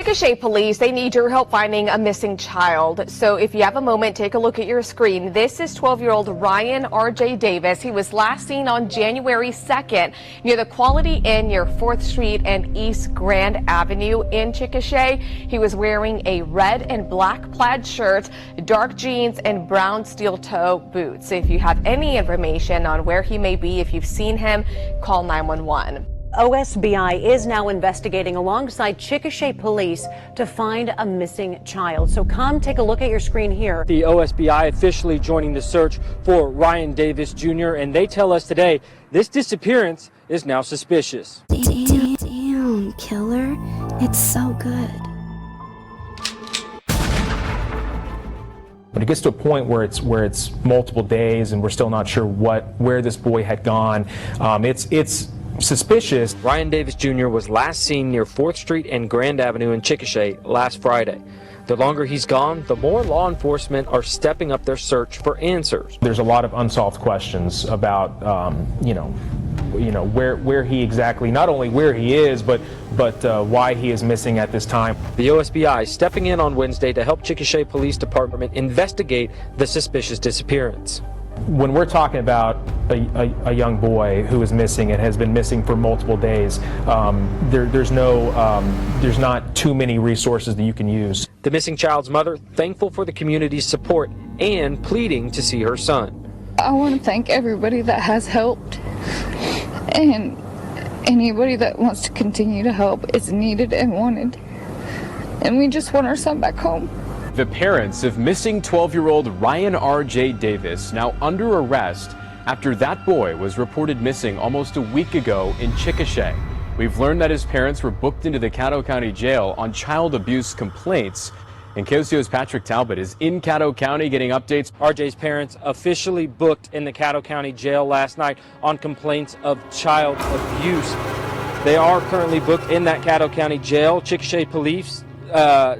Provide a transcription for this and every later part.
Chickasha police, they need your help finding a missing child. So if you have a moment, take a look at your screen. This is 12-year-old Ryan RJdavis. He was last seen on January 2nd near the Quality Inn near 4th Street and East Grand Avenue in Chickasha. He was wearing a red and black plaid shirt, dark jeans, and brown steel-toe boots. If you have any information on where he may be, if you've seen him, call 911. OSBI is now investigating alongside Chickasha police to find a missing child. So come take a look at your screen here. The OSBI officially joining the search for Ryan Davis Jr. and they tell us today this disappearance is now suspicious. Damn, killer. It's so good. But it gets to a point where it's multiple days and we're still not sure where this boy had gone. It's suspicious. Ryan Davis Jr. was last seen near 4th Street and Grand Avenue in Chickasha last Friday. The longer he's gone, the more law enforcement are stepping up their search for answers. There's a lot of unsolved questions about, where he exactly, not only where he is, but why he is missing at this time. The OSBI stepping in on Wednesday to help Chickasha Police Department investigate the suspicious disappearance. When we're talking about a young boy who is missing and has been missing for multiple days, there's not too many resources that you can use. The missing child's mother thankful for the community's support and pleading to see her son. I want to thank everybody that has helped, and anybody that wants to continue to help is needed and wanted, and we just want our son back home. The parents of missing 12-year-old Ryan RJdavis now under arrest after that boy was reported missing almost a week ago in Chickasha. We've learned that his parents were booked into the Caddo County Jail on child abuse complaints. And KOCO's Patrick Talbot is in Caddo County getting updates. RJ's parents officially booked in the Caddo County Jail last night on complaints of child abuse. They are currently booked in that Caddo County Jail. Chickasha Police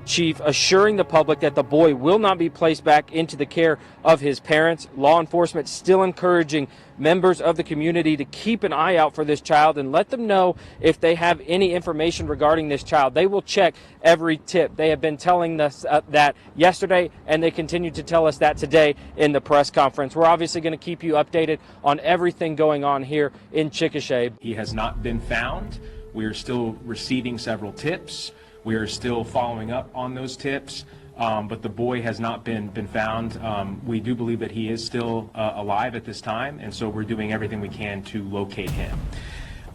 chief assuring the public that the boy will not be placed back into the care of his parents. Law enforcement still encouraging members of the community to keep an eye out for this child and let them know if they have any information regarding this child. They will check every tip. They have been telling us that yesterday, and they continue to tell us that today in the press conference. We're obviously going to keep you updated on everything going on here in Chickasha. He has not been found. We are still receiving several tips. We are still following up on those tips, but the boy has not been found. We do believe that he is still alive at this time, and so we're doing everything we can to locate him.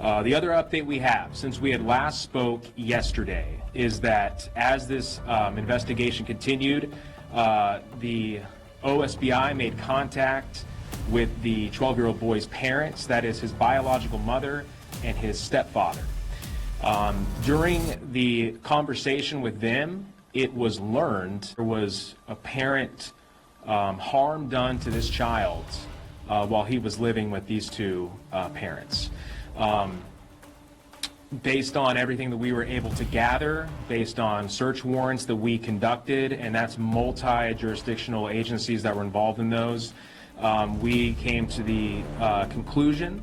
The other update we have, since we had last spoke yesterday, is that as this investigation continued, the OSBI made contact with the 12-year-old boy's parents, that is his biological mother and his stepfather. During the conversation with them, it was learned there was apparent harm done to this child while he was living with these two parents. Based on everything that we were able to gather, based on search warrants that we conducted, and that's multi-jurisdictional agencies that were involved in those, we came to the conclusion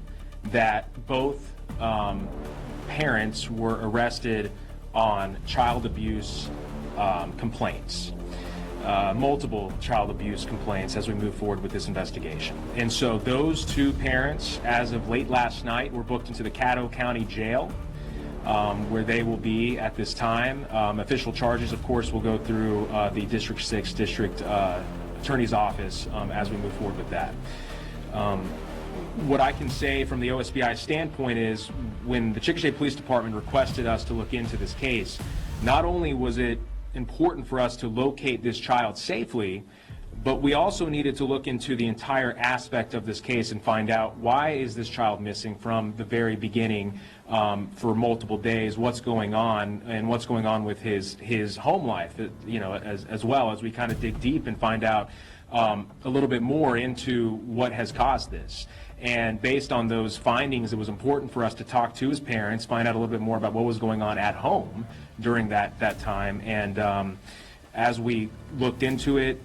that both parents were arrested on child abuse complaints, multiple child abuse complaints as we move forward with this investigation. And so those two parents, as of late last night, were booked into the Caddo County Jail, where they will be at this time. Official charges, of course, will go through the District 6 District Attorney's Office as we move forward with that. What I can say from the OSBI standpoint is when the Chickasha Police Department requested us to look into this case, not only was it important for us to locate this child safely, but we also needed to look into the entire aspect of this case and find out why is this child missing from the very beginning for multiple days, what's going on, and what's going on with his home life, as well as we kind of dig deep and find out a little bit more into what has caused this. And based on those findings, it was important for us to talk to his parents, find out a little bit more about what was going on at home during that time. And as we looked into it,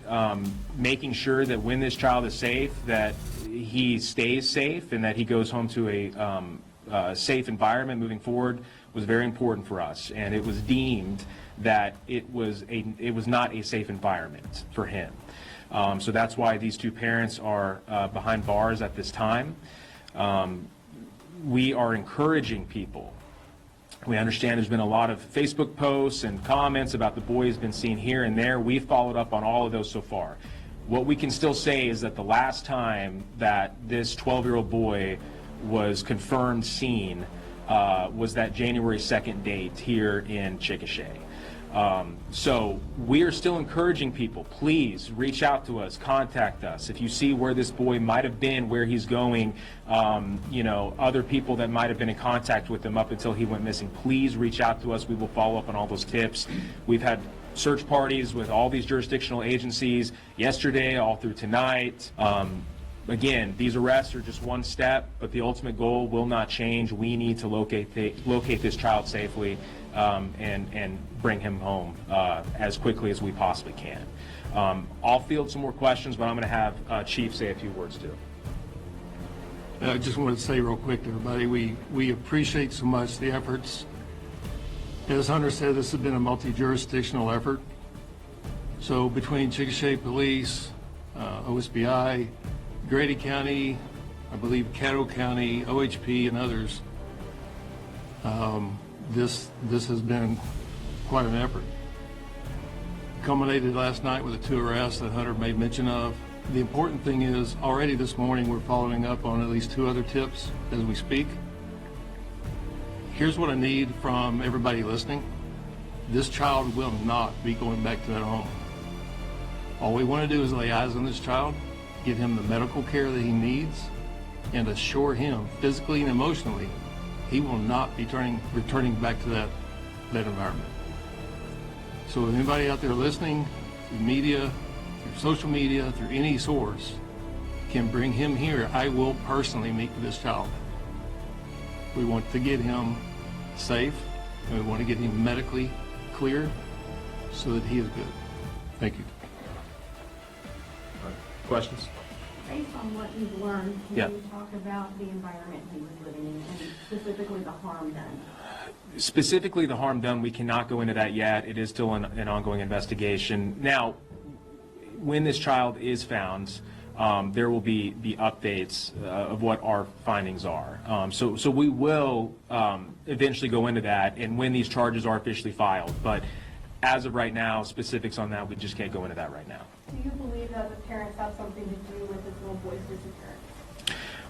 making sure that when this child is safe, that he stays safe and that he goes home to a safe environment moving forward was very important for us. And it was deemed that it was not a safe environment for him. So that's why these two parents are behind bars at this time. We are encouraging people. We understand there's been a lot of Facebook posts and comments about the boy has been seen here and there. We've followed up on all of those so far. What we can still say is that the last time that this 12-year-old boy was confirmed seen was that January 2nd date here in Chickasha. So we are still encouraging people, please reach out to us, contact us. If you see where this boy might have been, where he's going, you know, other people that might have been in contact with him up until he went missing, please reach out to us. We will follow up on all those tips. We've had search parties with all these jurisdictional agencies yesterday, all through tonight. Again, these arrests are just one step, but the ultimate goal will not change. We need to locate this child safely and bring him home as quickly as we possibly can. I'll field some more questions, but I'm going to have Chief say a few words too. I just wanted to say real quick to everybody, we appreciate so much the efforts. As Hunter said, this has been a multi-jurisdictional effort. So between Chickasha Police, OSBI, Grady County, I believe Caddo County, OHP, and others, this has been quite an effort. Culminated last night with the 2 arrests that Hunter made mention of. The important thing is, already this morning we're following up on at least 2 other tips as we speak. Here's what I need from everybody listening. This child will not be going back to that home. All we want to do is lay eyes on this child, give him the medical care that he needs, and assure him physically and emotionally he will not be returning back to that environment. So if anybody out there listening, through media, through social media, through any source, can bring him here, I will personally meet with this child. We want to get him safe, and we want to get him medically cleared so that he is good. Thank you. Questions? Based on what you've learned, can you talk about the environment he was living in, and specifically the harm done? Specifically the harm done, we cannot go into that yet. It is still an ongoing investigation. Now, when this child is found, there will be updates of what our findings are. So we will eventually go into that and when these charges are officially filed. But as of right now, specifics on that, we just can't go into that right now. Do you believe that the parents have something to do with this little boy's disappearance?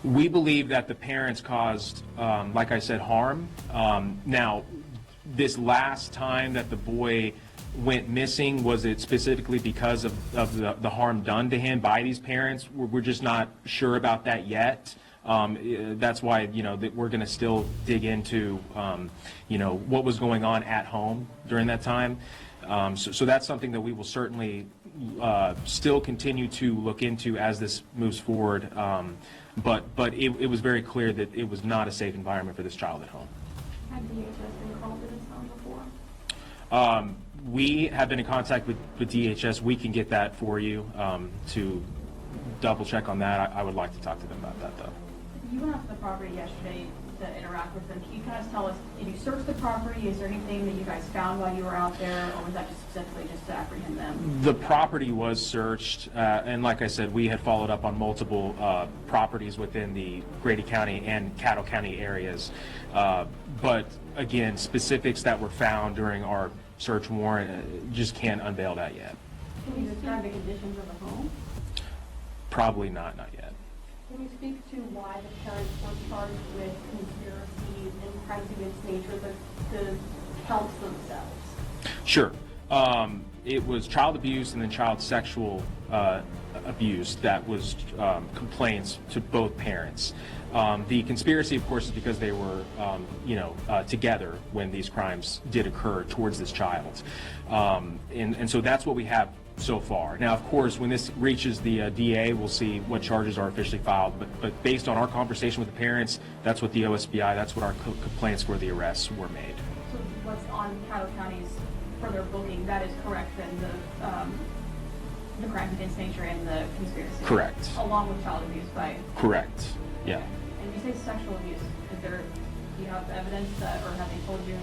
We believe that the parents caused, like I said, harm. Now, this last time that the boy went missing, was it specifically because of the harm done to him by these parents? We're just not sure about that yet. That's why, you know, that we're going to still dig into, you know, what was going on at home during that time. So that's something that we will certainly still continue to look into as this moves forward. But it was very clear that it was not a safe environment for this child at home. Had DHS been called to this home before? We have been in contact with DHS. We can get that for you to double check on that. I would like to talk to them about that, though. You went out to the property yesterday to interact with them. Can you kind of tell us, did you search the property? Is there anything that you guys found while you were out there, or was that just specifically just to apprehend them? The property was searched, and like I said, we had followed up on multiple properties within the Grady County and Caddo County areas. But again, specifics that were found during our search warrant, just can't unveil that yet. Can you describe the conditions of the home? Probably not yet. Can you speak to why the parents were charged with conspiracy and crimes against nature to help themselves? Sure. It was child abuse and then child sexual abuse that was complaints to both parents. The conspiracy, of course, is because they were, together when these crimes did occur towards this child. And so that's what we have so far. Now, of course, when this reaches the DA, we'll see what charges are officially filed. But based on our conversation with the parents, that's what the OSBI, that's what our complaints for the arrests were made. So what's on Caddo County's further booking, that is correct, then the crimes against nature and the conspiracy? Correct. Along with child abuse by? Correct, yeah. And you say sexual abuse, is there, Do you have evidence that, or have they told you?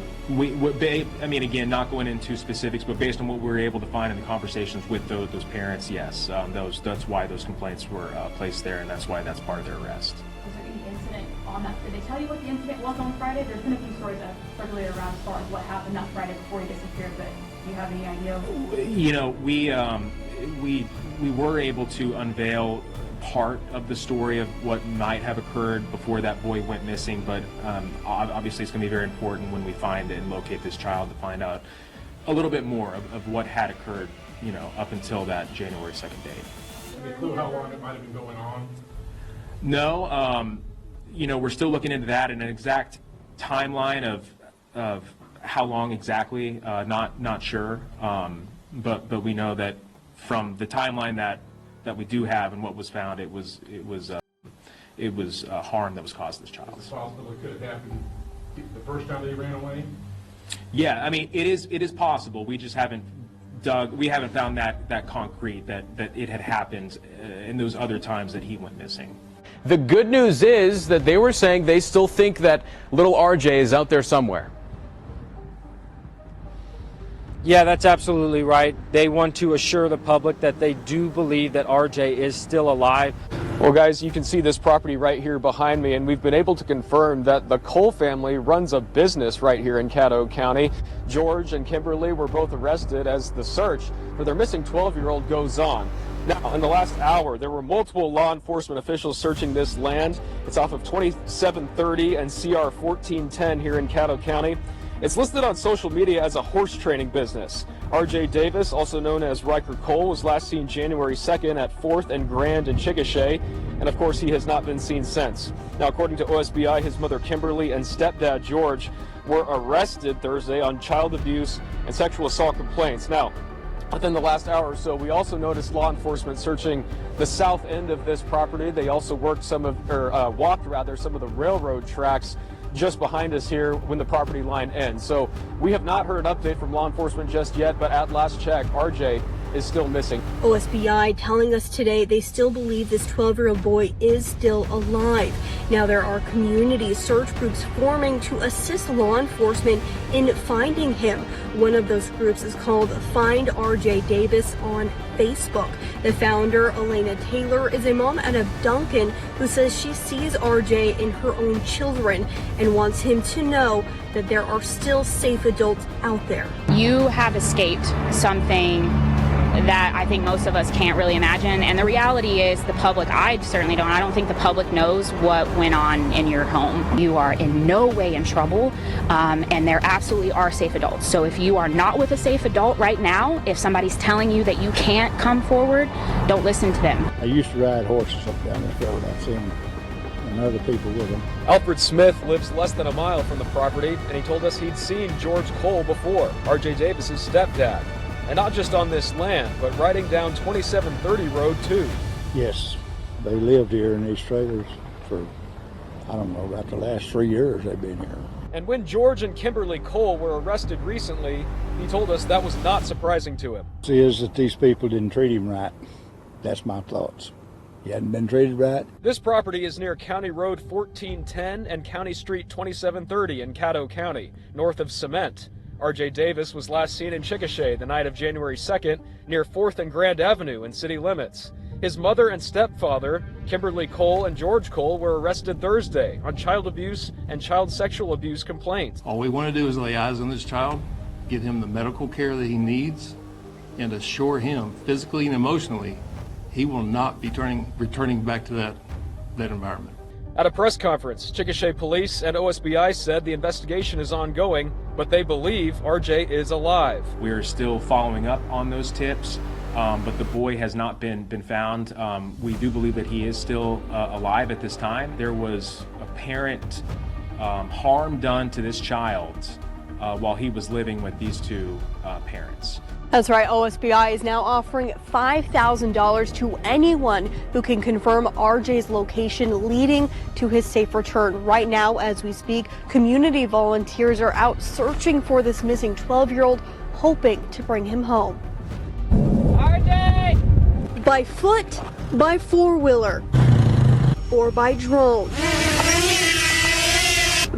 I mean, again, not going into specifics, but based on what we were able to find in the conversations with those parents, yes, that's why those complaints were placed there, and that's why that's part of their arrest. Was there any incident on that? Did they tell you what the incident was on Friday? There's been a few stories that circulated around as far as what happened that Friday before he disappeared, but do you have any idea? You know, we were able to unveil part of the story of what might have occurred before that boy went missing, but obviously it's going to be very important when we find and locate this child to find out a little bit more of what had occurred, you know, up until that January 2nd date. Any clue how long it might have been going on? No, you know, we're still looking into that, and an exact timeline of how long exactly, not sure, but we know that from the timeline that we do have and what was found, it was harm that was caused to this child. Is it possible it could have happened the first time they ran away? Yeah, I mean, it is possible. We just haven't found that concrete that it had happened in those other times that he went missing. The good news is that they were saying they still think that little RJ is out there somewhere. Yeah, that's absolutely right. They want to assure the public that they do believe that RJ is still alive. Well, guys, you can see this property right here behind me, and we've been able to confirm that the Cole family runs a business right here in Caddo County. George and Kimberly were both arrested as the search for their missing 12-year-old goes on. Now, in the last hour, there were multiple law enforcement officials searching this land. It's off of 2730 and CR 1410 here in Caddo County. It's listed on social media as a horse training business. RJdavis, also known as Riker Cole, was last seen January 2nd at 4th and Grand in Chickasha, and of course he has not been seen since. Now, according to OSBI, his mother Kimberly and stepdad George were arrested Thursday on child abuse and sexual assault complaints. Now, within the last hour or so, we also noticed law enforcement searching the south end of this property. They also walked some of the railroad tracks just behind us here when the property line ends. So we have not heard an update from law enforcement just yet, but at last check, RJ is still missing. OSBI telling us today they still believe this 12-year-old boy is still alive. Now there are community search groups forming to assist law enforcement in finding him. One of those groups is called Find RJdavis on Facebook. The founder, Elena Taylor, is a mom out of Duncan who says she sees RJ in her own children and wants him to know that there are still safe adults out there. You have escaped something that I think most of us can't really imagine, and the reality is the public, I don't think the public knows what went on in your home. You are in no way in trouble, and there absolutely are safe adults. So if you are not with a safe adult right now, if somebody's telling you that you can't come forward, don't listen to them. I used to ride horses up down this road. I've seen and other people with them. Alfred Smith lives less than a mile from the property, and he told us he'd seen George Cole before, RJdavis' stepdad. And not just on this land, but riding down 2730 road too. Yes, they lived here in these trailers for, I don't know, about the last 3 years they've been here. And when George and Kimberly Cole were arrested recently, he told us that was not surprising to him. It is that these people didn't treat him right. That's my thoughts. He hadn't been treated right. This property is near County Road 1410 and County Street 2730 in Caddo County, north of Cement. RJdavis was last seen in Chickasha the night of January 2nd near 4th and Grand Avenue in city limits. His mother and stepfather, Kimberly Cole and George Cole, were arrested Thursday on child abuse and child sexual abuse complaints. All we want to do is lay eyes on this child, get him the medical care that he needs, and assure him physically and emotionally he will not be returning back to that environment. At a press conference, Chickasha Police and OSBI said the investigation is ongoing, but they believe RJ is alive. We are still following up on those tips, but the boy has not been found. We do believe that he is still alive at this time. There was apparent harm done to this child while he was living with these two parents. That's right. OSBI is now offering $5,000 to anyone who can confirm RJ's location leading to his safe return. Right now, as we speak, community volunteers are out searching for this missing 12-year-old, hoping to bring him home. RJ! By foot, by four-wheeler, or by drone.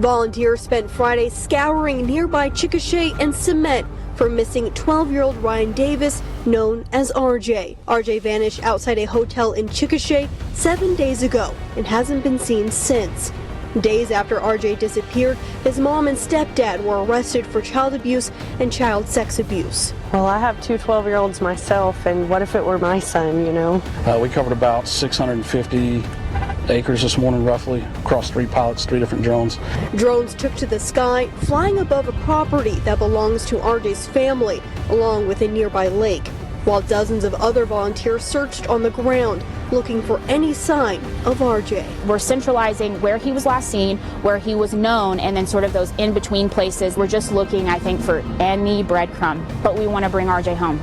Volunteers spent Friday scouring nearby Chickasha and Cement for missing 12-year-old Ryan Davis, known as RJ. RJ vanished outside a hotel in Chickasha 7 days ago and hasn't been seen since. Days after RJ disappeared, his mom and stepdad were arrested for child abuse and child sex abuse. Well, I have two 12-year-olds myself, and what if it were my son, you know? We covered about 650 acres this morning, roughly, across 3 pilots, 3 different drones. Drones took to the sky, flying above a property that belongs to RJ's family, along with a nearby lake, while dozens of other volunteers searched on the ground, looking for any sign of RJ. We're centralizing where he was last seen, where he was known, and then sort of those in-between places. We're just looking, I think, for any breadcrumb, but we want to bring RJ home.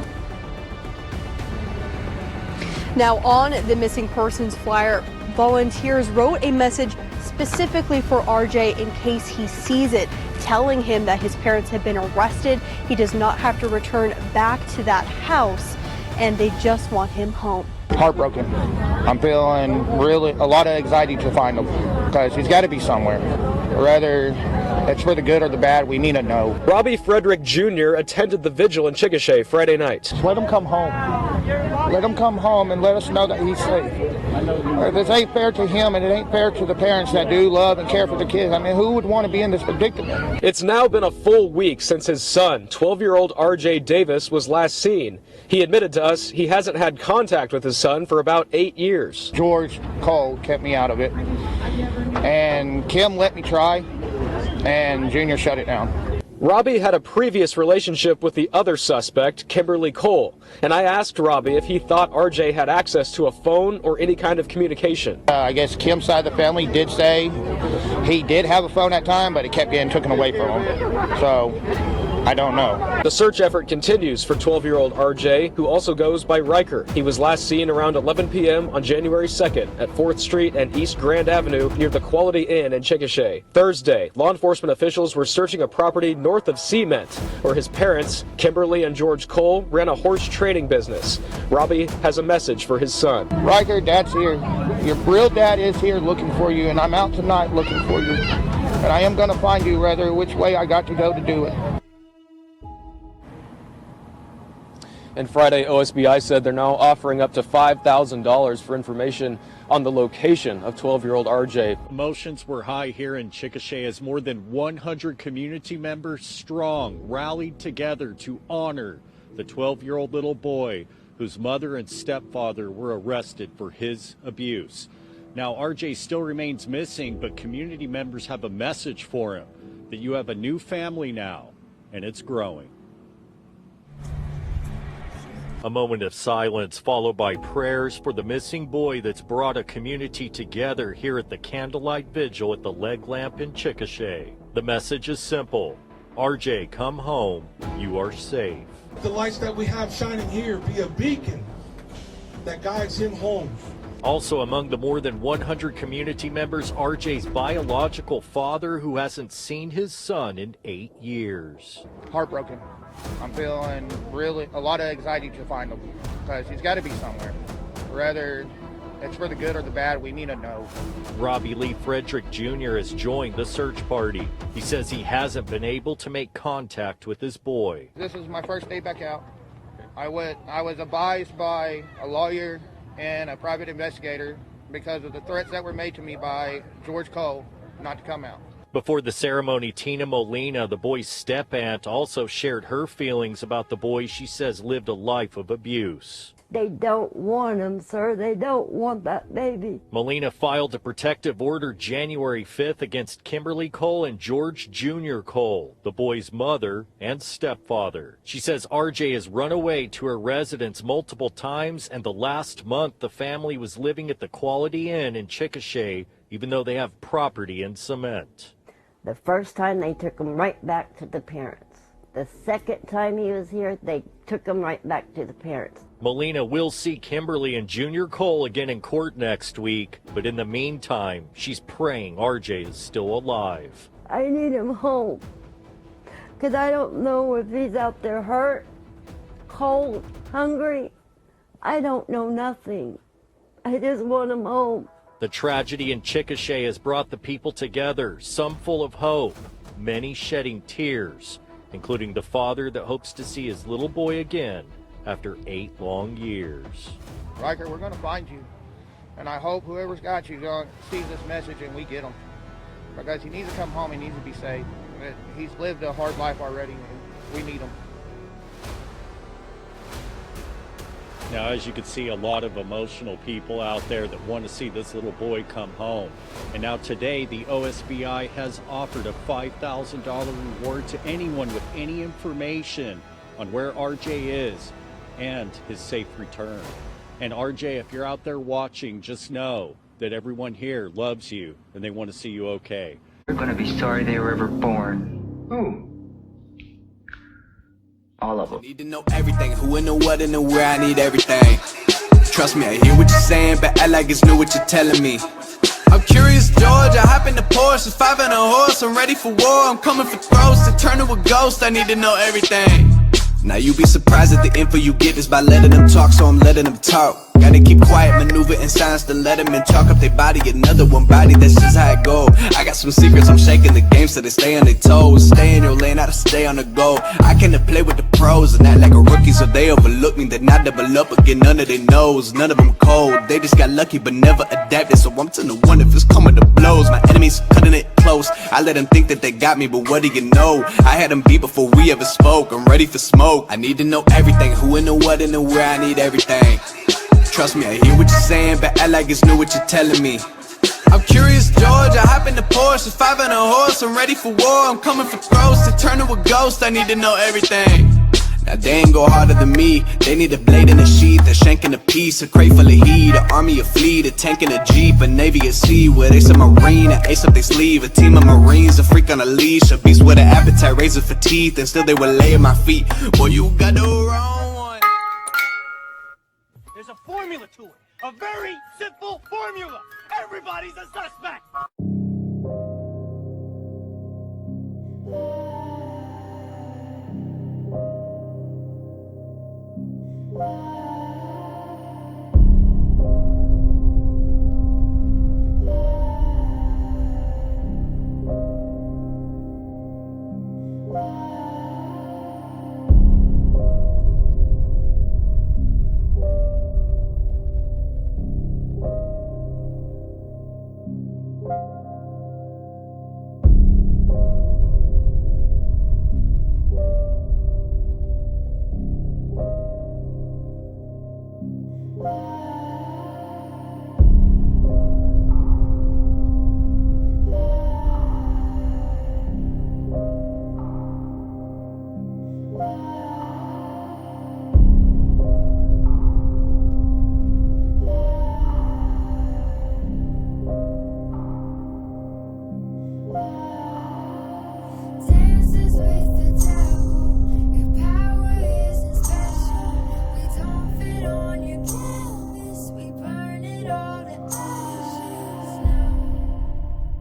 Now, on the missing persons flyer, volunteers wrote a message specifically for RJ in case he sees it, telling him that his parents have been arrested. He does not have to return back to that house, and they just want him home. Heartbroken. I'm feeling really a lot of anxiety to find him because he's got to be somewhere. Whether it's for the good or the bad, we need to know. Robbie Frederick Jr. attended the Vigil in Chickasha Friday night. Let him come home. Let him come home and let us know that he's safe. This ain't fair to him, and it ain't fair to the parents that do love and care for the kids. I mean, who would want to be in this predicament? It's now been a full week since his son, 12-year-old RJdavis, was last seen. He admitted to us he hasn't had contact with his son for about 8 years. George Cole kept me out of it, and Kim let me try, and Junior shut it down. Robbie had a previous relationship with the other suspect, Kimberly Cole, and I asked Robbie if he thought RJ had access to a phone or any kind of communication. I guess Kim's side of the family did say he did have a phone at time, but it kept getting taken away from him. So I don't know. The search effort continues for 12-year-old RJ, who also goes by Riker. He was last seen around 11 p.m. on January 2nd at 4th Street and East Grand Avenue near the Quality Inn in Chickasha. Thursday, law enforcement officials were searching a property north of Cement, where his parents, Kimberly and George Cole, ran a horse training business. Robbie has a message for his son. Riker, Dad's here. Your real dad is here looking for you, and I'm out tonight looking for you. And I am going to find you, whether which way I got to go to do it. And Friday, OSBI said they're now offering up to $5,000 for information on the location of 12-year-old RJ. Emotions were high here in Chickasha as more than 100 community members strong rallied together to honor the 12-year-old little boy whose mother and stepfather were arrested for his abuse. Now, RJ still remains missing, but community members have a message for him that you have a new family now, and it's growing. A moment of silence followed by prayers for the missing boy that's brought a community together here at the Candlelight Vigil at the Leg Lamp in Chickasha. The message is simple. RJ, come home. You are safe. The lights that we have shining here be a beacon that guides him home. Also among the more than 100 community members, RJ's biological father who hasn't seen his son in 8 years. Heartbroken. I'm feeling really a lot of anxiety to find him because he's got to be somewhere. Whether it's for the good or the bad, we need to know. Robbie Lee Frederick Jr. has joined the search party. He says he hasn't been able to make contact with his boy. This is my first day back out. I was advised by a lawyer and a private investigator because of the threats that were made to me by George Cole not to come out. Before the ceremony, Tina Molina, the boy's step-aunt, also shared her feelings about the boy she says lived a life of abuse. They don't want him, sir. They don't want that baby. Molina filed a protective order January 5th against Kimberly Cole and George Jr. Cole, the boy's mother and stepfather. She says RJ has run away to her residence multiple times, and the last month the family was living at the Quality Inn in Chickasha, even though they have property in Cement. The first time they took him right back to the parents. The second time he was here, they took him right back to the parents. Molina will see Kimberly and Junior Cole again in court next week, but in the meantime, she's praying RJ is still alive. I need him home, because I don't know if he's out there hurt, cold, hungry. I don't know nothing. I just want him home. The tragedy in Chickasha has brought the people together, some full of hope, many shedding tears, including the father that hopes to see his little boy again after 8 long years. Riker, we're going to find you. And I hope whoever's got you sees this message and we get him. Because he needs to come home, he needs to be safe. He's lived a hard life already, and we need him. Now, as you can see, a lot of emotional people out there that want to see this little boy come home. And now today, the OSBI has offered a $5,000 reward to anyone with any information on where RJ is and his safe return. And RJ, if you're out there watching, just know that everyone here loves you and they want to see you okay. They're going to be sorry they were ever born. Who? All of them. Need to know everything, who and the what and the where, I need everything. Trust me, I hear what you're saying, but act like it's new what you're telling me. I'm curious, George, I hop in the Porsche, 5 and a horse, I'm ready for war, I'm coming for throats, to turn to a ghost, I need to know everything. Now you be surprised at the info you get is by letting them talk, so I'm letting them talk. Gotta keep quiet, maneuver in silence, then let them in, chalk up their body, another one body, that's just how it go. I got some secrets, I'm shaking the game so they stay on their toes. Stay in your lane, I to stay on the go. I can't play with the pros and act like a rookie, so they overlook me, then I double up again, none of their knows, none of them cold. They just got lucky but never adapted, so I'm 10-1 if it's coming to blows. My enemies cutting it close, I let them think that they got me, but what do you know? I had them beat before we ever spoke, I'm ready for smoke. I need to know everything, who and the what and the where, I need everything. Trust me, I hear what you're saying, but act like it's new what you're telling me. I'm curious, George, I hop in the Porsche, 5 and a horse, I'm ready for war, I'm coming for throats, to turn to a ghost, I need to know everything. Now they ain't go harder than me, they need a blade in a sheath, a shank in a piece, a crate full of heat, an army, a fleet, a tank in a jeep, a navy at sea, with ace a marine, an ace up their sleeve, a team of marines, a freak on a leash, a beast with an appetite, razor for teeth, and still they will lay at my feet. Boy, you got the wrong one. There's a formula to it, a very simple formula. Everybody's a suspect.